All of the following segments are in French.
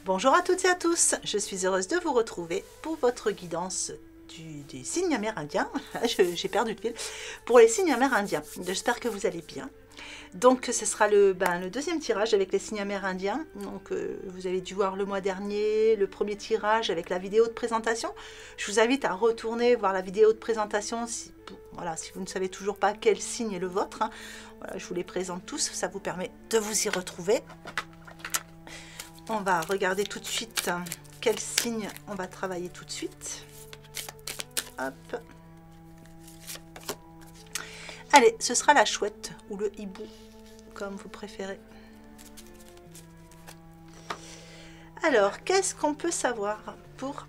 Bonjour à toutes et à tous, je suis heureuse de vous retrouver pour votre guidance des signes amérindiens. J'ai perdu de fil. Pour les signes amérindiens, j'espère que vous allez bien. Donc ce sera le deuxième tirage avec les signes amérindiens. Donc vous avez dû voir le mois dernier le premier tirage avec la vidéo de présentation. Je vous invite à retourner voir la vidéo de présentation si vous ne savez toujours pas quel signe est le vôtre. Hein. Voilà, je vous les présente tous, ça vous permet de vous y retrouver. On va regarder tout de suite quel signe on va travailler tout de suite. Hop. Allez, ce sera la chouette ou le hibou, comme vous préférez. Alors, qu'est-ce qu'on peut savoir pour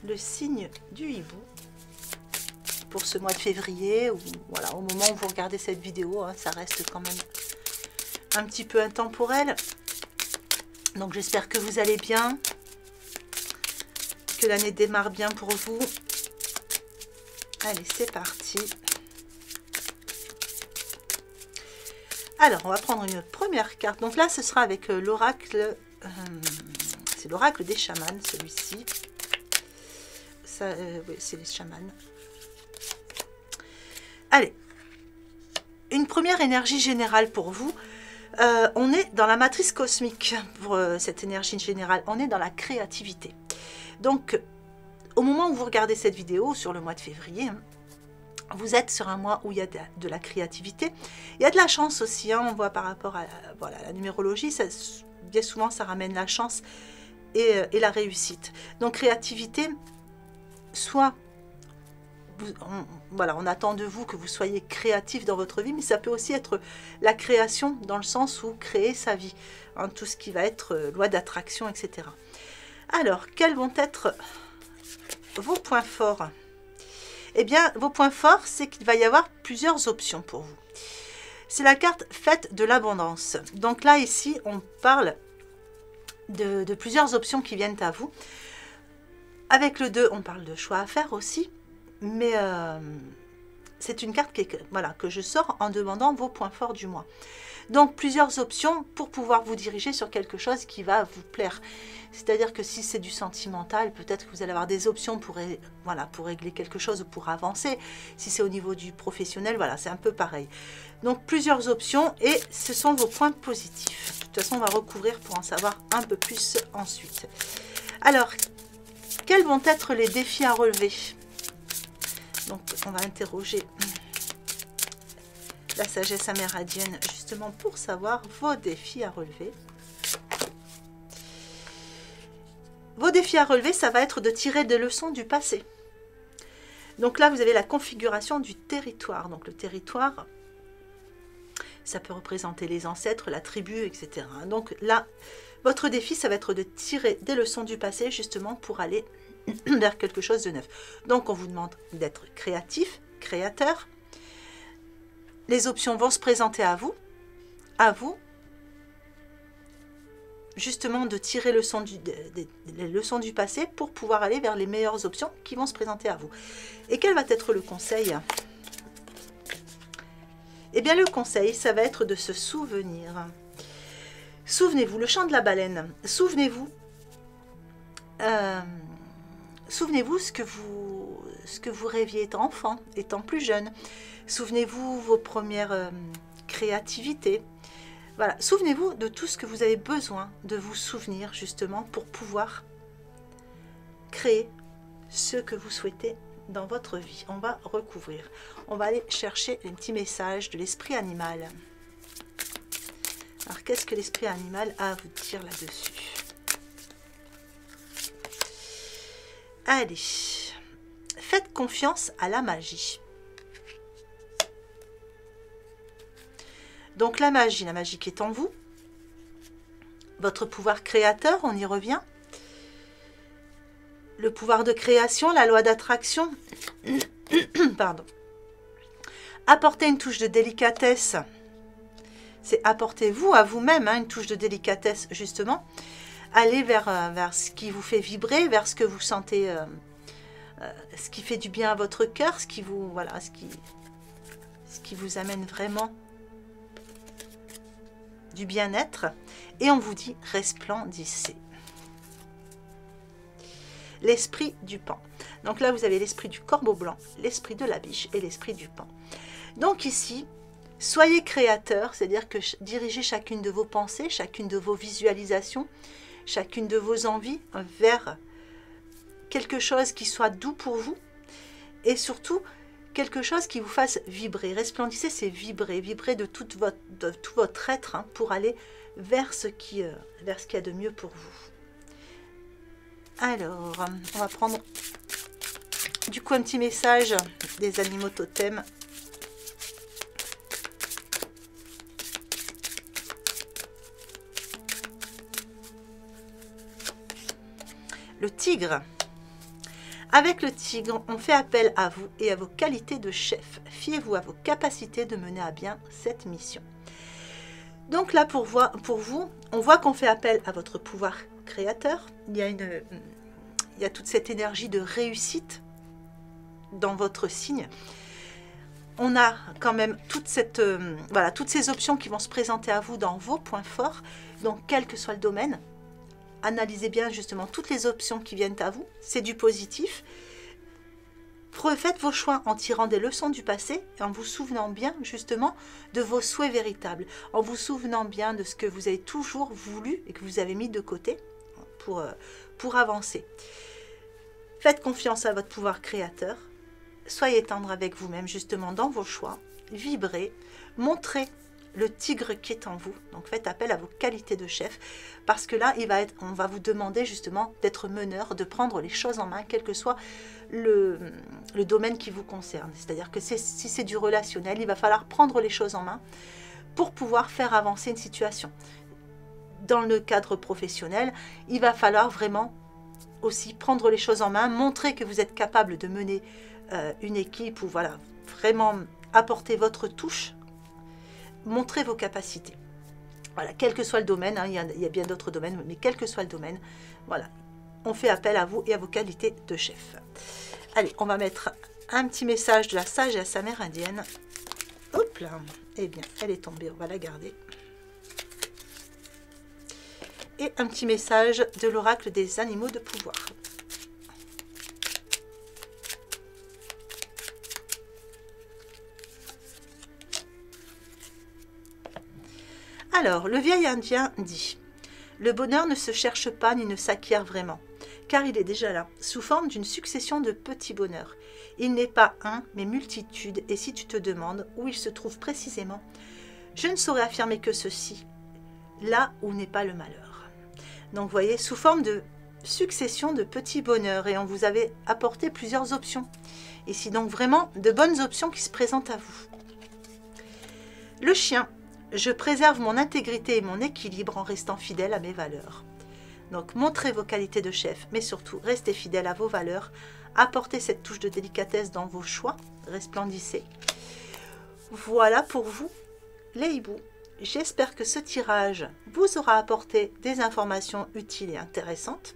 le signe du hibou pour ce mois de février, ou voilà, au moment où vous regardez cette vidéo, hein, ça reste quand même un petit peu intemporel. Donc j'espère que vous allez bien, que l'année démarre bien pour vous. Allez, c'est parti. Alors, on va prendre une première carte. Donc là, ce sera avec l'oracle, c'est l'oracle des chamans, celui-ci. Oui, c'est les chamans. Allez, une première énergie générale pour vous. On est dans la matrice cosmique pour cette énergie générale, on est dans la créativité. Donc, au moment où vous regardez cette vidéo, sur le mois de février, vous êtes sur un mois où il y a de la créativité. Il y a de la chance aussi, hein, on voit par rapport à la numérologie, bien souvent ça ramène la chance et la réussite. Donc, créativité, soit... on attend de vous que vous soyez créatif dans votre vie, mais ça peut aussi être la création dans le sens où créer sa vie, hein, tout ce qui va être loi d'attraction, etc. Alors, quels vont être vos points forts? Eh bien, vos points forts, c'est qu'il va y avoir plusieurs options pour vous. C'est la carte Fête de l'abondance. Donc là, ici, on parle de plusieurs options qui viennent à vous. Avec le 2, on parle de choix à faire aussi. Mais c'est une carte que je sors en demandant vos points forts du mois. Donc, plusieurs options pour pouvoir vous diriger sur quelque chose qui va vous plaire. C'est-à-dire que si c'est du sentimental, peut-être que vous allez avoir des options pour régler quelque chose ou pour avancer. Si c'est au niveau du professionnel, voilà, c'est un peu pareil. Donc, plusieurs options et ce sont vos points positifs. De toute façon, on va recouvrir pour en savoir un peu plus ensuite. Alors, quels vont être les défis à relever ? Donc, on va interroger la sagesse amérindienne justement pour savoir vos défis à relever. Vos défis à relever, ça va être de tirer des leçons du passé. Donc là, vous avez la configuration du territoire. Donc le territoire, ça peut représenter les ancêtres, la tribu, etc. Donc là, votre défi, ça va être de tirer des leçons du passé justement pour aller vers quelque chose de neuf. Donc on vous demande d'être créatif, créateur. Les options vont se présenter à vous justement de tirer les leçons du passé pour pouvoir aller vers les meilleures options qui vont se présenter à vous. Et quel va être le conseil? Eh bien le conseil, ça va être de se souvenir. Souvenez-vous, le chant de la baleine, souvenez-vous ce que vous rêviez étant enfant, étant plus jeune. Souvenez-vous vos premières créativités. Voilà, souvenez-vous de tout ce que vous avez besoin de vous souvenir justement pour pouvoir créer ce que vous souhaitez dans votre vie. On va recouvrir. On va aller chercher les petits messages de l'esprit animal. Alors, qu'est-ce que l'esprit animal a à vous dire là-dessus ? Allez, faites confiance à la magie. Donc la magie qui est en vous, votre pouvoir créateur, on y revient. Le pouvoir de création, la loi d'attraction. Pardon. Apportez une touche de délicatesse. C'est apportez-vous à vous-même une touche de délicatesse justement. Allez vers ce qui vous fait vibrer, vers ce que vous sentez, ce qui fait du bien à votre cœur, ce qui vous amène vraiment du bien-être. Et on vous dit resplendissez. L'esprit du pan. Donc là, vous avez l'esprit du corbeau blanc, l'esprit de la biche et l'esprit du pan. Donc ici, soyez créateur, c'est-à-dire que dirigez chacune de vos pensées, chacune de vos visualisations, chacune de vos envies vers quelque chose qui soit doux pour vous et surtout quelque chose qui vous fasse vibrer. Resplendissez, c'est vibrer, vibrer de tout votre être hein, pour aller vers ce qu'il y a de mieux pour vous. Alors, on va prendre du coup un petit message des animaux totems. Le tigre. Avec le tigre, on fait appel à vous et à vos qualités de chef. Fiez-vous à vos capacités de mener à bien cette mission. Donc là, pour vous, on voit qu'on fait appel à votre pouvoir créateur. Il y a toute cette énergie de réussite dans votre signe. On a quand même toute toutes ces options qui vont se présenter à vous dans vos points forts. Donc, quel que soit le domaine, analysez bien justement toutes les options qui viennent à vous. C'est du positif. Faites vos choix en tirant des leçons du passé et en vous souvenant bien justement de vos souhaits véritables. En vous souvenant bien de ce que vous avez toujours voulu et que vous avez mis de côté pour avancer. Faites confiance à votre pouvoir créateur. Soyez tendre avec vous-même justement dans vos choix. Vibrez. Montrez le tigre qui est en vous. Donc faites appel à vos qualités de chef parce que là, on va vous demander justement d'être meneur, de prendre les choses en main, quel que soit le domaine qui vous concerne. C'est-à-dire que si c'est du relationnel, il va falloir prendre les choses en main pour pouvoir faire avancer une situation. Dans le cadre professionnel, il va falloir vraiment aussi prendre les choses en main, montrer que vous êtes capable de mener une équipe ou voilà, vraiment apporter votre touche. Montrez vos capacités. Voilà, quel que soit le domaine, hein, il y a bien d'autres domaines, mais quel que soit le domaine, voilà, on fait appel à vous et à vos qualités de chef. Allez, on va mettre un petit message de la sagesse amérindienne. Hop là, eh bien, elle est tombée, on va la garder. Et un petit message de l'oracle des animaux de pouvoir. Alors, le vieil indien dit « Le bonheur ne se cherche pas ni ne s'acquiert vraiment, car il est déjà là, sous forme d'une succession de petits bonheurs. Il n'est pas un, mais multitude, et si tu te demandes où il se trouve précisément, je ne saurais affirmer que ceci, là où n'est pas le malheur. » Donc, vous voyez, sous forme de succession de petits bonheurs, et on vous avait apporté plusieurs options. Ici, donc, vraiment, de bonnes options qui se présentent à vous. Le chien. Je préserve mon intégrité et mon équilibre en restant fidèle à mes valeurs. Donc, montrez vos qualités de chef, mais surtout, restez fidèle à vos valeurs. Apportez cette touche de délicatesse dans vos choix. Resplendissez. Voilà pour vous, les hiboux. J'espère que ce tirage vous aura apporté des informations utiles et intéressantes.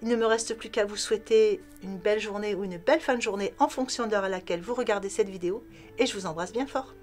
Il ne me reste plus qu'à vous souhaiter une belle journée ou une belle fin de journée en fonction de l'heure à laquelle vous regardez cette vidéo. Et je vous embrasse bien fort.